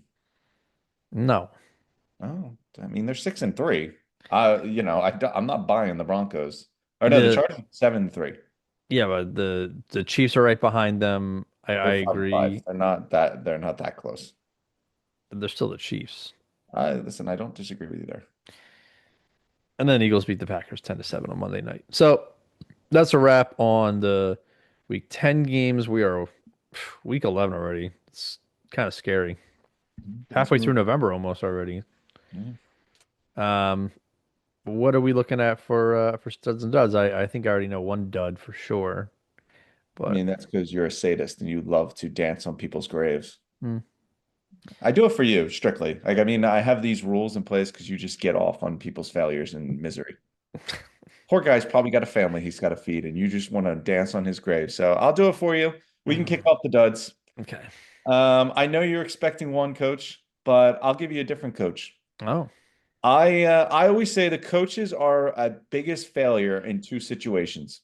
No. Oh, I mean, they're 6-3. I'm not buying the Broncos. Or no, the The Chargers 7-3. Yeah, but the Chiefs are right behind them. I They're 5-5. agree. They're not that close. They're still the Chiefs. Listen, I don't disagree with you there. And then Eagles beat the Packers 10-7 on Monday night. So that's a wrap on the week 10 games. We are week 11 already. It's kind of scary. Things Halfway through move. November almost already. Yeah. Um, what are we looking at for studs and duds? I think I already know one dud for sure, I but mean, that's because you're a sadist and you love to dance on people's graves. hmm. I do it for you, strictly. Like, I mean, I have these rules in place because you just get off on people's failures and misery. Poor guy's probably got a family he's got to feed, and you just want to dance on his grave. So I'll do it for you. We can kick off the duds. Okay. I know you're expecting one coach, but I'll give you a different coach. Oh. I always say the coaches are at biggest failure in two situations.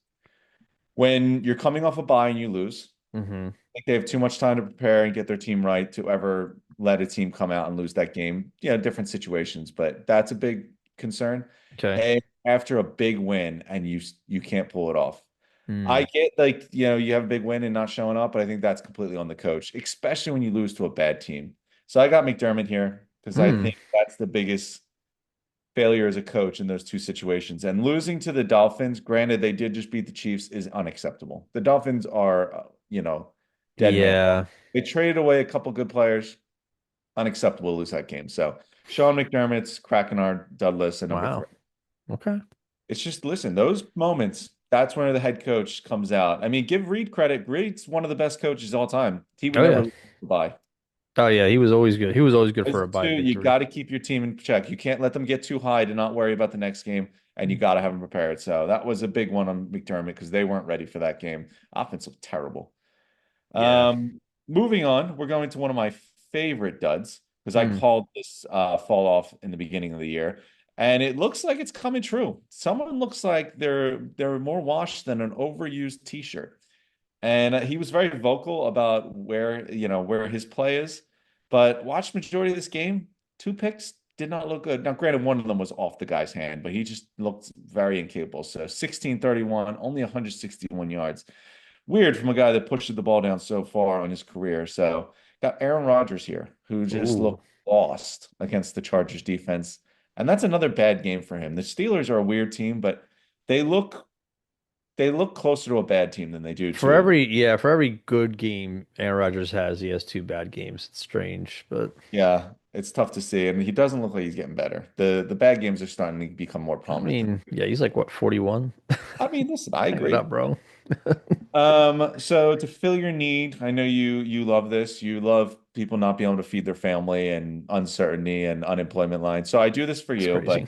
When you're coming off a bye and you lose, Hmm. I think they have too much time to prepare and get their team right to ever let a team come out and lose that game. Yeah, different situations, but that's a big concern. Okay. And after a big win and you can't pull it off. I Mm. get like, you have a big win and not showing up, but I think that's completely on the coach, especially when you lose to a bad team. So I got McDermott here because I Mm. think that's the biggest failure as a coach in those two situations. And losing to the Dolphins, granted, they did just beat the Chiefs, is unacceptable. The Dolphins are, dead man. Yeah. They traded away a couple good players. Unacceptable to lose that game. So Sean McDermott's cracking our dud list at number 3. Wow. Okay. It's just, listen, those moments, that's when the head coach comes out. I mean, give Reed credit. Reed's one of the best coaches of all time. He would Oh never yeah. lose a bye. Oh yeah. He was always good. He was always good for Those a two, bye you victory. got to keep your team in check. You can't let them get too high to not worry about the next game, and you got to have them prepared. So that was a big one on McDermott because they weren't ready for that game. Offense looked terrible. Yeah. Moving on, we're going to one of my favorite duds because I Mm. called this fall off in the beginning of the year, and it looks like it's coming true. Someone looks like they're more washed than an overused T-shirt. And he was very vocal about where his play is. But watched majority of this game, 2 picks did not look good. Now, granted, one of them was off the guy's hand, but he just looked very incapable. So 16-31, only 161 yards. Weird from a guy that pushed the ball down so far in his career. So got Aaron Rodgers here, who just Ooh. looked lost against the Chargers defense. And that's another bad game for him. The Steelers are a weird team, but they look they look closer to a bad team than they do to. For every good game Aaron Rodgers has, he has two bad games. It's strange, but Yeah, it's tough to see, and he doesn't look like he's getting better. The bad games are starting to become more I prominent for mean, him. yeah, he's like what, 41? I mean, listen, I Hang it agree. up, bro. So to fill your need, I know you love this. You love people not being able to feed their family and uncertainty and unemployment line. So I do this for It's you, but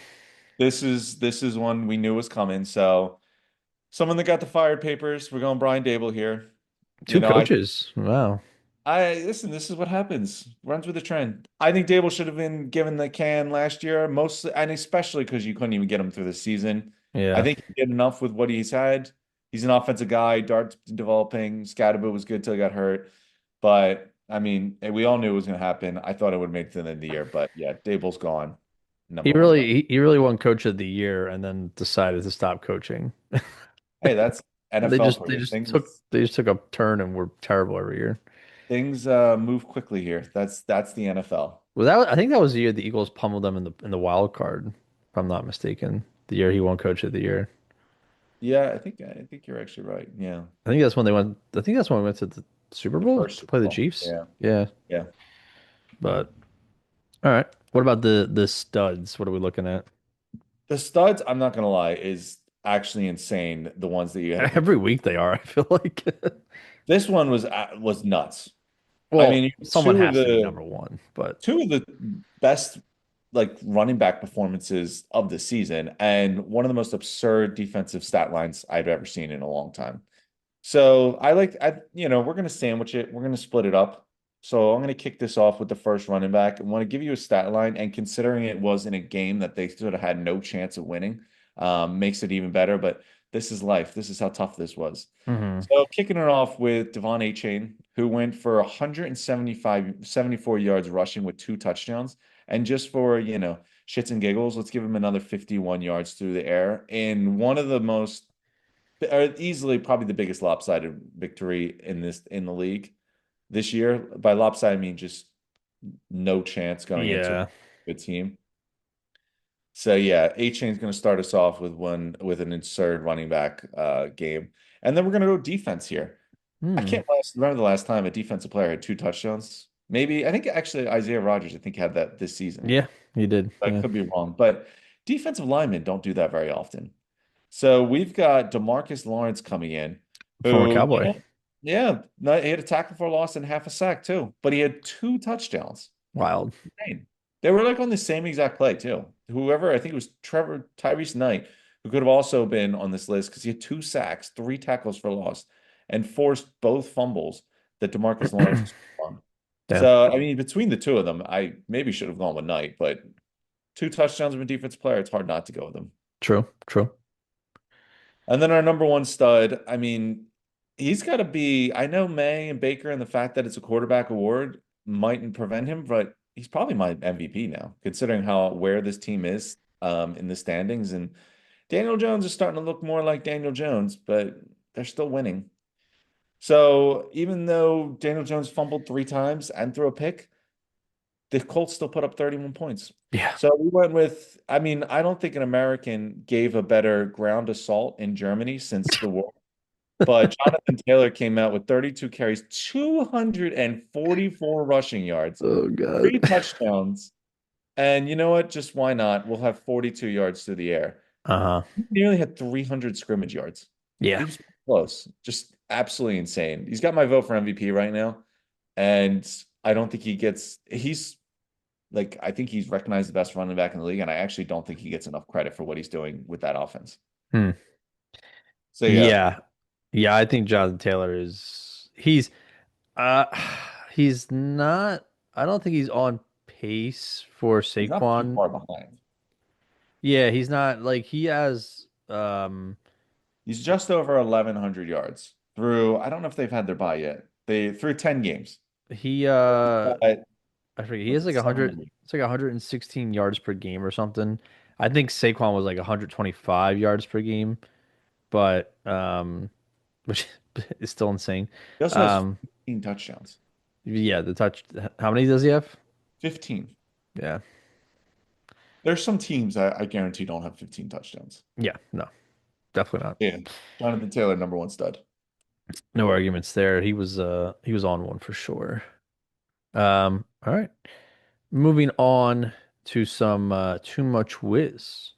crazy. this is one we knew was coming. So someone that got the fired papers, we're going Brian Dable here. You Two know, I coaches. Wow. I listen, this is what happens. Runs with the trend. I think Dable should have been given the can last year, mostly and especially because you couldn't even get him through the season. I Yeah. think he did enough with what he's had. He's an offensive guy. Dart's developing. Scatterbo was good till he got hurt. But I mean, we all knew it was going to happen. I thought it would make it to the end of the year, but yeah, Dable's gone. He Number one done. really he really won coach of the year and then decided to stop coaching. Hey, that's They NFL just for they you. just took Things they just took a turn and were terrible every year. things move quickly here. That's the NFL. Well, I think that was the year the Eagles pummeled them in the wild card, if I'm not mistaken. The year he won coach of the year. Yeah, I think you're actually right. Yeah. I think that's when we went to the Super The Bowl first to Super play the Bowl. Chiefs. Yeah. Yeah. Yeah. But all right. What about the studs? What are we looking at? The studs, I'm not gonna lie, is actually insane. The ones that you had to pick. Every week they are, I feel like. This one was nuts. I Well, mean, someone has to be number one, but two of the best like running back performances of the season, and one of the most absurd defensive stat lines I've ever seen in a long time. So we're gonna sandwich it. We're gonna split it up. So I'm gonna kick this off with the first running back. I want to give you a stat line, and considering it was in a game that they sort of had no chance of winning, makes it even better. But this is life. This is how tough this was. mhm. So kicking it off with Devon Achane, who went for 74 yards rushing with 2 touchdowns. And just for, shits and giggles, let's give him another 51 yards through the air in one of the most easily probably the biggest lopsided victory in the league this year. By lopsided, I mean just no chance going into a Yeah. good team. So yeah, A Chain's going to start us off with an insert running back game, and then we're going to go defense here. I Hmm. can't remember the last time a defensive player had 2 touchdowns. Maybe I think actually Isaiah Rodgers I think had that this season. Yeah, you did. I Yeah. could be wrong, but defensive linemen don't do that very often. So we've got Demarcus Lawrence coming in, Former who, Cowboy. yeah, no, he had a tackle for a loss and half a sack too, but he had 2 touchdowns. Wild. Insane. They were like on the same exact play too. Whoever, I think it was Tyrese Knight, who could have also been on this list because he had 2 sacks, 3 tackles for loss, and forced both fumbles that Demarcus Lawrence was on. Yeah. So, I mean, between the two of them, I maybe should have gone with Knight, but 2 touchdowns of a defense player, it's hard not to go with him. True. True. And then our number one stud, I mean, he's got to be. I know May and Baker and the fact that it's a quarterback award mightn't prevent him, but he's probably my MVP now, considering how where this team is in the standings. And Daniel Jones is starting to look more like Daniel Jones, but they're still winning. So even though Daniel Jones fumbled 3 times and threw a pick, the Colts still put up 31 points. Yeah. So we went with, I mean, I don't think an American gave a better ground assault in Germany since the war. But Jonathan Taylor came out with 32 carries, 244 rushing yards, Oh God. 3 touchdowns. And you know what? Just why not? We'll have 42 yards through the air. Uh-huh. He nearly had 300 scrimmage yards. He Yeah. was close. Just absolutely insane. He's got my vote for MVP right now. And I don't think he's like, I think he's recognized the best running back in the league. And I actually don't think he gets enough credit for what he's doing with that offense. Hmm. So yeah, Yeah. Yeah, I think Jonathan Taylor uh he's not I don't think he's on pace for he's not too Saquon. far behind. Yeah, he's not like he has He's just over 1,100 yards through, I don't know if they've had their bye yet. They through 10 games. he But I forget he was has it like 100 700? it's like 116 yards per game or something. I think Saquon was like 125 yards per game, but which is still insane. He also has Um 15 touchdowns. yeah, the touch how many does he have? 15. Yeah. There's some teams I guarantee don't have 15 touchdowns. Yeah, no, definitely not. Yeah. Jonathan Taylor, number one stud. No arguments there. He was on one for sure. All right. Moving on to some too much whiz.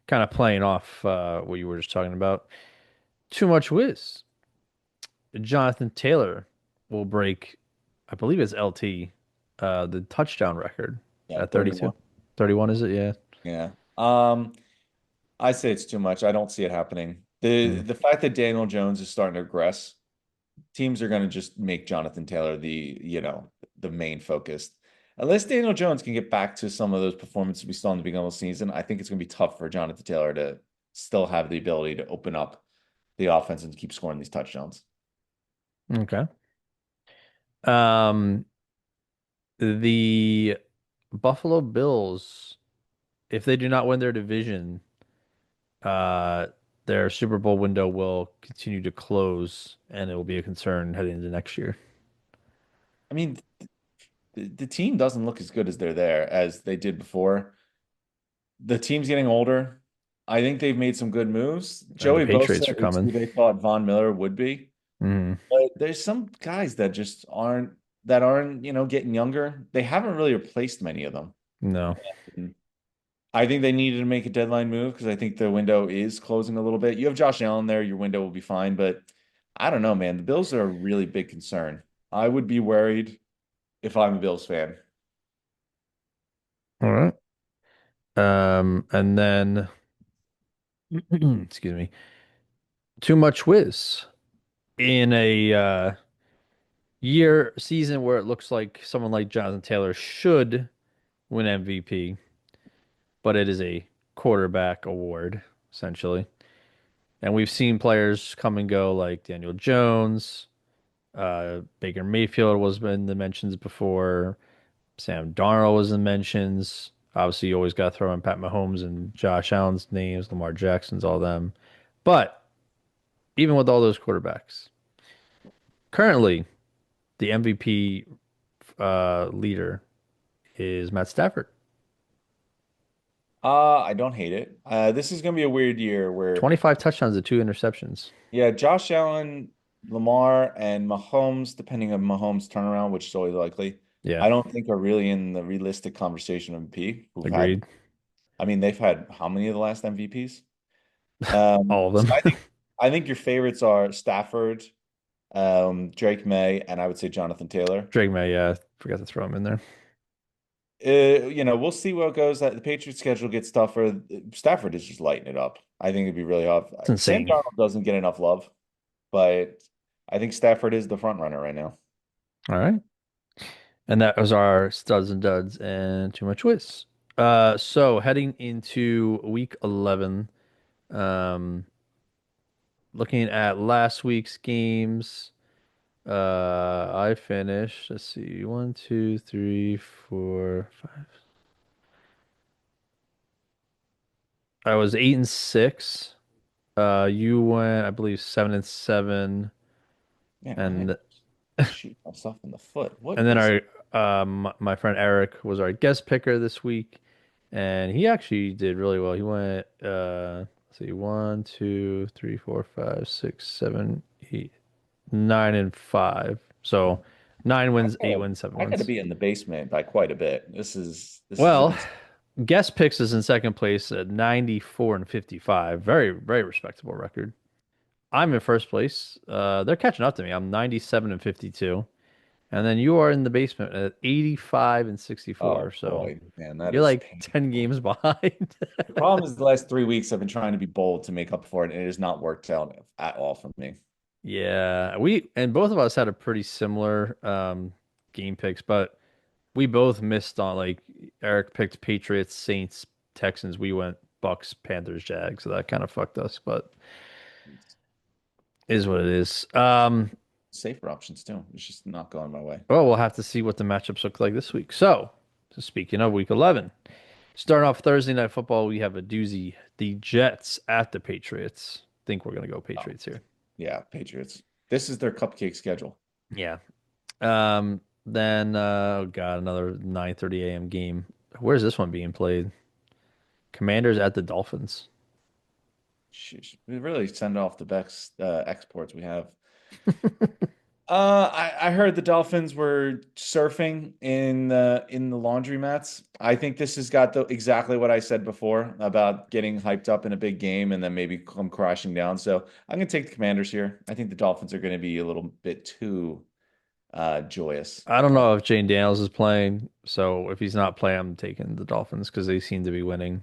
Kind of playing off what you were just talking about. Too much whiz. Jonathan Taylor will break, I believe it's LT, the touchdown record Yeah, at 32. 31. 31 is it? Yeah. Yeah. I say it's too much. I don't see it happening. The Mm. the fact that Daniel Jones is starting to regress, teams are going to just make Jonathan Taylor the main focus. Unless Daniel Jones can get back to some of those performances we saw in the beginning of the season, I think it's going to be tough for Jonathan Taylor to still have the ability to open up the offense and keep scoring these touchdowns. Okay. Um, the Buffalo Bills, if they do not win their division, uh, their Super Bowl window will continue to close, and it will be a concern heading into next year. I mean, the team doesn't look as good as they're there as they did before. The team's getting older. I think they've made some good moves. And the Joey Patriots Bosa are is coming. who they thought Von Miller would be. Mm, But there's some guys that just aren't getting younger. They haven't really replaced many of them. no. And I think they needed to make a deadline move because I think the window is closing a little bit. You have Josh Allen there, your window will be fine, but I don't know, man. The Bills are a really big concern. I would be worried if I'm a Bills fan. All right. And then, excuse me, too much whiz in a year season where it looks like someone like Jonathan Taylor should win MVP, but it is a quarterback award, essentially. And we've seen players come and go like Daniel Jones, Baker Mayfield was in the mentions before, Sam Darnold was in mentions. Obviously, you always got to throw in Pat Mahomes and Josh Allen's names, Lamar Jackson's, all them. But even with all those quarterbacks, currently the MVP leader is Matt Stafford. I don't hate it. This is gonna be a weird year where 25 touchdowns and two interceptions. yeah, Josh Allen, Lamar, and Mahomes, depending on Mahomes' turnaround, which is always likely, Yeah, I don't think are really in the realistic conversation of MVP. agreed. I mean, they've had how many of the last MVPs? All of So them. I think your favorites are Stafford, Drake May, and I would say Jonathan Taylor. Drake May, yeah, forgot to throw him in there. We'll see what goes. The Patriots schedule gets tougher. Stafford is just lighting it up. I think it'd be really hard. It's Sam insane. Darnold doesn't get enough love, but I think Stafford is the front runner right now. All right. And that was our studs and duds and too much whiz. So heading into week 11, um, looking at last week's games, I finished, let's see, 1, 2, 3, 4, 5. I was 8-6. You went, I believe, 7-7, Man, I am and shooting myself in the foot. What and then is our my friend Eric was our guest picker this week, and he actually did really well. He went let's see, 1, 2, 3, 4, 5, 6, 7, 8, 9 and 5. So 9 wins, 8 wins, seven I gotta wins. be in the basement by quite a bit. This is a Well, good. guest picks is in second place at 94 and 55. Very, very respectable record. I'm in first place. They're catching up to me. I'm 97 and 52. And then you are in the basement at 85 and 64. Oh So boy, man, that you're is like 10 painful. games behind. The problem is the last 3 weeks I've been trying to be bold to make up for it, and it has not worked out at all for me. Yeah, we and both of us had a pretty similar game picks, but we both missed on like Eric picked Patriots, Saints, Texans. We went Bucks, Panthers, Jags, so that kind of fucked us, but is what it is. Safer options too. It's just not going my way. Well, we'll have to see what the matchups look like this week. So speaking of week 11, starting off Thursday night football, we have a doozy. The Jets at the Patriots. Think we're gonna go Oh, Patriots here. yeah, Patriots. This is their cupcake schedule. Yeah. Then oh God, another 9:30 a.m. game. Where's this one being played? Commanders at the Dolphins. Sheesh. We really send off the best exports we have. I heard the Dolphins were surfing in the laundry mats. I think this has got the exactly what I said before about getting hyped up in a big game and then maybe come crashing down. So I'm gonna take the Commanders here. I think the Dolphins are gonna be a little bit too joyous. I don't know if Jane Daniels is playing, so if he's not playing, I'm taking the Dolphins because they seem to be winning.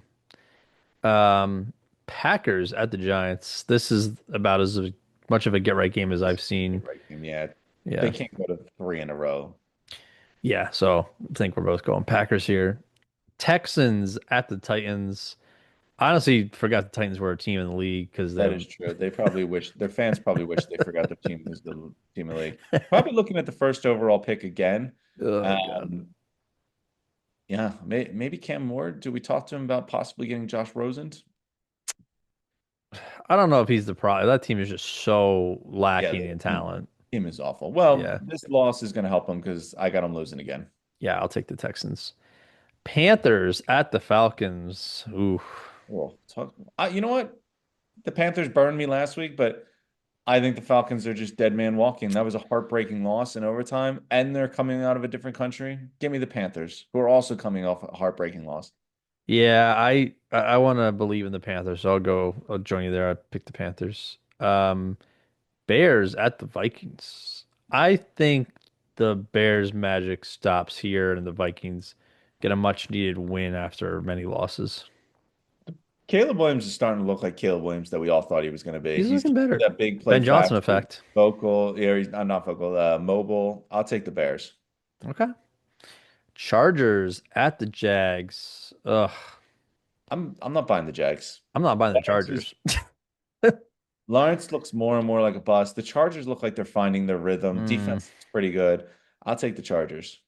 Um, Packers at the Giants. This is about as much of a get right game as I've seen. Right. Yeah, they Yeah. can't go to three in a row. Yeah, so I think we're both going Packers here. Texans at the Titans. I honestly forgot the Titans were a team in the league because they That have. is true. They probably wish their fans probably wish they forgot their team was the team of the league. Probably looking at the first overall pick again. Oh God. Um, yeah, maybe Cam Moore. Do we talk to him about possibly getting Josh Rosen? I don't know if he's the problem. That team is just so Yeah, lacking the in team, talent. team is awful. Well, Yeah. this loss is going to help them because I got them losing again. Yeah, I'll take the Texans. Panthers at the Falcons. Ooh. Well, you know what? The Panthers burned me last week, but I think the Falcons are just dead man walking. That was a heartbreaking loss in overtime, and they're coming out of a different country. Give me the Panthers, who are also coming off a heartbreaking loss. Yeah, I want to believe in the Panthers, so I'll join you there. I pick the Panthers. Bears at the Vikings. I think the Bears magic stops here and the Vikings get a much needed win after many losses. Caleb Williams is starting to look like Caleb Williams that we all thought he was going to be. He's He's looking better. that big play Ben Johnson factor, effect. vocal. Yeah, he's not vocal, mobile. I'll take the Bears. Okay. Chargers at the Jags. Ugh. I'm not buying the Jags. I'm not buying the Lawrence is Chargers. Lawrence looks more and more like a bust. The Chargers look like they're finding their rhythm. Mm, Defense is pretty good. I'll take the Chargers.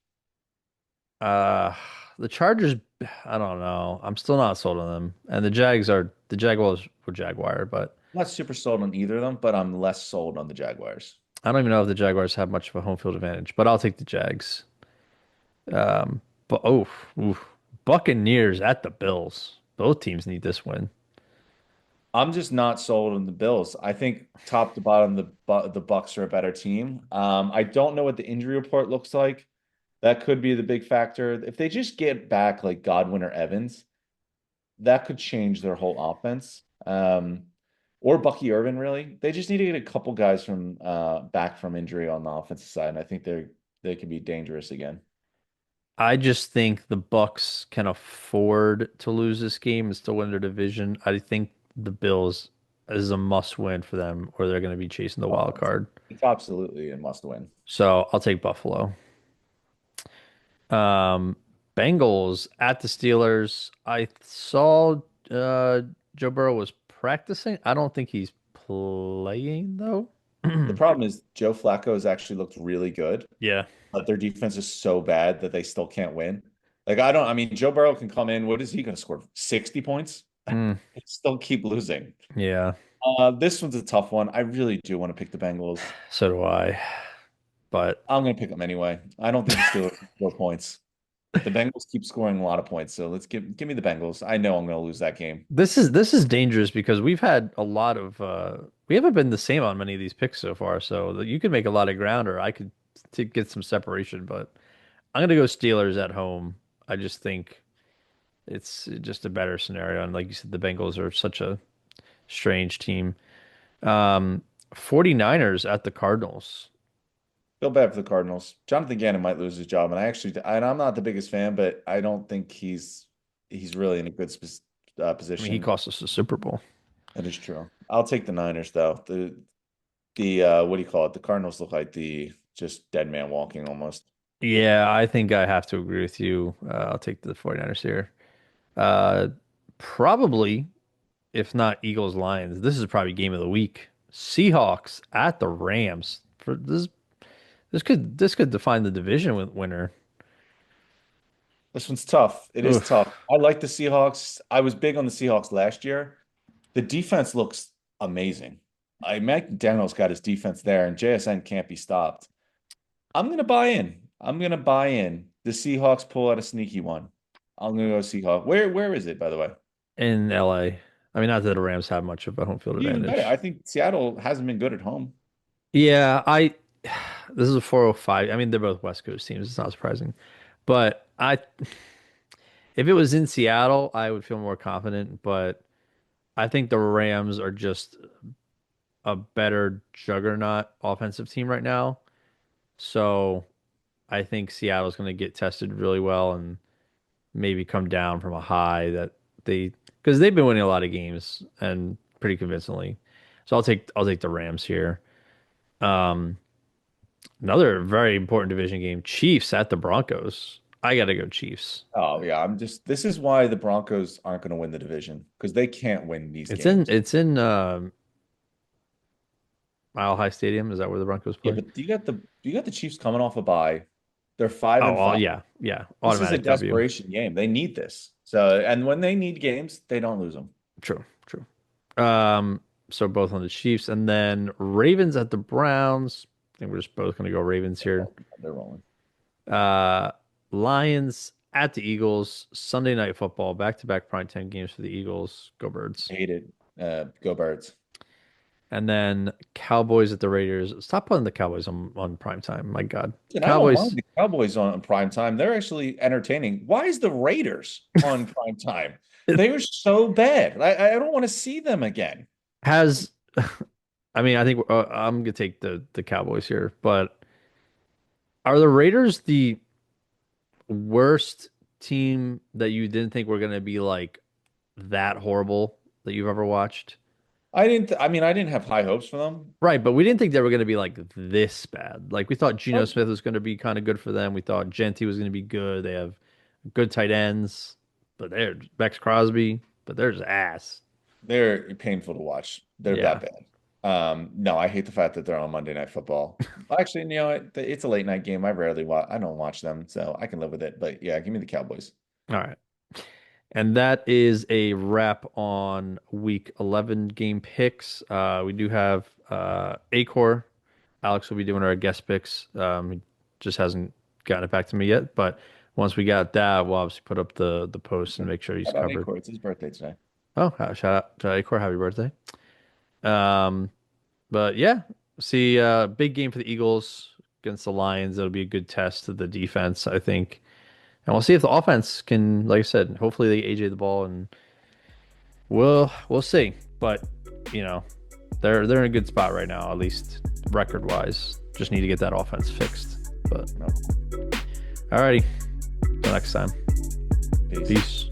uh, the Chargers, I don't know. I'm still not sold on them. And the Jaguars were Jaguar, but I'm not super sold on either of them, but I'm less sold on the Jaguars. I don't even know if the Jaguars have much of a home field advantage, but I'll take the Jags. But oof. Buccaneers at the Bills. Both teams need this win. I'm just not sold on the Bills. I think top to bottom, the Bucks are a better team. I don't know what the injury report looks like. That could be the big factor. If they just get back like Godwin or Evans, that could change their whole offense. Or Bucky Irvin, really. They just need to get a couple guys from back from injury on the offensive side, and I think they could be dangerous again. I just think the Bucks can afford to lose this game and still win their division. I think the Bills is a must win for them, or they're going to be chasing the Oh, wild card. it's absolutely a must win. So I'll take Buffalo. Um, Bengals at the Steelers. I saw uh, Joe Burrow was practicing. I don't think he's playing though. The problem is Joe Flacco has actually looked really good, Yeah. but their defense is so bad that they still can't win. Like I mean, Joe Burrow can come in. What is he going to score? 60 points? Mm, They still keep losing. yeah, This one's a tough one. I really do want to pick the Bengals. so do I. But I'm going to pick them anyway. I don't think the Steelers can score points. The Bengals keep scoring a lot of points, so let's give me the Bengals. I know I'm going to lose that game. this is dangerous because we've had a lot of we haven't been the same on many of these picks so far. So you could make a lot of ground, or I could to get some separation. But I'm gonna go Steelers at home. I just think it's just a better scenario. And like you said, the Bengals are such a strange team. Um, 49ers at the Cardinals. Feel bad for the Cardinals. Jonathan Gannon might lose his job, and I'm not the biggest fan, but I don't think he's really in a good I mean, he position. cost us the Super Bowl. That is true. I'll take the Niners though. The what do you call it? The Cardinals look like the just dead man walking almost. Yeah, I think I have to agree with you. I'll take the 49ers here. Uh, probably, if not Eagles Lions, this is probably game of the week. Seahawks at the Rams. For this could define the division winner. This one's tough. It is Oof. tough. I like the Seahawks. I was big on the Seahawks last year. The defense looks amazing. Mike Daniels got his defense there, and JSN can't be stopped. I'm gonna buy in. I'm gonna buy in. The Seahawks pull out a sneaky one. I'm gonna go Seahawks. Where is it, by the way? In LA. I mean, not that the Rams have much of a home field Even better. advantage. I think Seattle hasn't been good at home. Yeah, I this is a 405. I mean, they're both West Coast teams. It's not surprising. But if it was in Seattle, I would feel more confident, but I think the Rams are just a better juggernaut offensive team right now. So I think Seattle's going to get tested really well and maybe come down from a high that because they've been winning a lot of games and pretty convincingly. So I'll take the Rams here. Um, Another very important division game, Chiefs at the Broncos. I got to go Chiefs. Oh yeah, this is why the Broncos aren't going to win the division because they can't win these It's in games. it's in Mile High Stadium. Is that where the Broncos Yeah, play? but you got the Chiefs coming off a bye. They're five Oh, and five. yeah, yeah, This is a automatic W. desperation game. They need this. So, and when they need games, they don't lose them. True, true. So both on the Chiefs and then Ravens at the Browns. I think we're just both going to go Ravens here. They're rolling. Uh, Lions at the Eagles. Sunday Night Football. Back-to-back primetime games for the Eagles. Go Birds. Hate it. Go Birds. And then Cowboys at the Raiders. Stop putting the Cowboys on primetime. My God. And I don't mind Cowboys the Cowboys on prime time. They're actually entertaining. Why is the Raiders on prime time? They are so bad. I don't want to see them again. has I mean, I think I'm gonna take the Cowboys here, but are the Raiders the worst team that you didn't think were gonna be like that horrible that you've ever watched? I didn't have high hopes for them. Right, but we didn't think they were gonna be like this bad. Like we thought Geno Oh, Smith was gonna be kind of good for them. We thought Genty was gonna be good. They have good tight ends, but they're Bex Crosby, but they're just ass. they're painful to watch. They're that Yeah. bad. No, I hate the fact that they're on Monday Night Football. Actually, it's a late night game. I don't watch them, so I can live with it. But yeah, give me the Cowboys. All right. And that is a wrap on week 11 game picks. We do have Acor. Alex will be doing our guest picks. He just hasn't gotten it back to me yet, but once we got that, we'll obviously put up the post and make sure he's How about covered. Acor? It's his birthday today. Oh, shout out to Acor. Happy birthday. Um, but yeah, see, big game for the Eagles against the Lions. It'll be a good test of the defense, I think. And we'll see if the offense can, like I said, hopefully they AJ the ball and we'll see. But, you know, they're in a good spot right now, at least record wise. Just need to get that offense fixed. But No. alrighty. Till next time. Peace. Peace.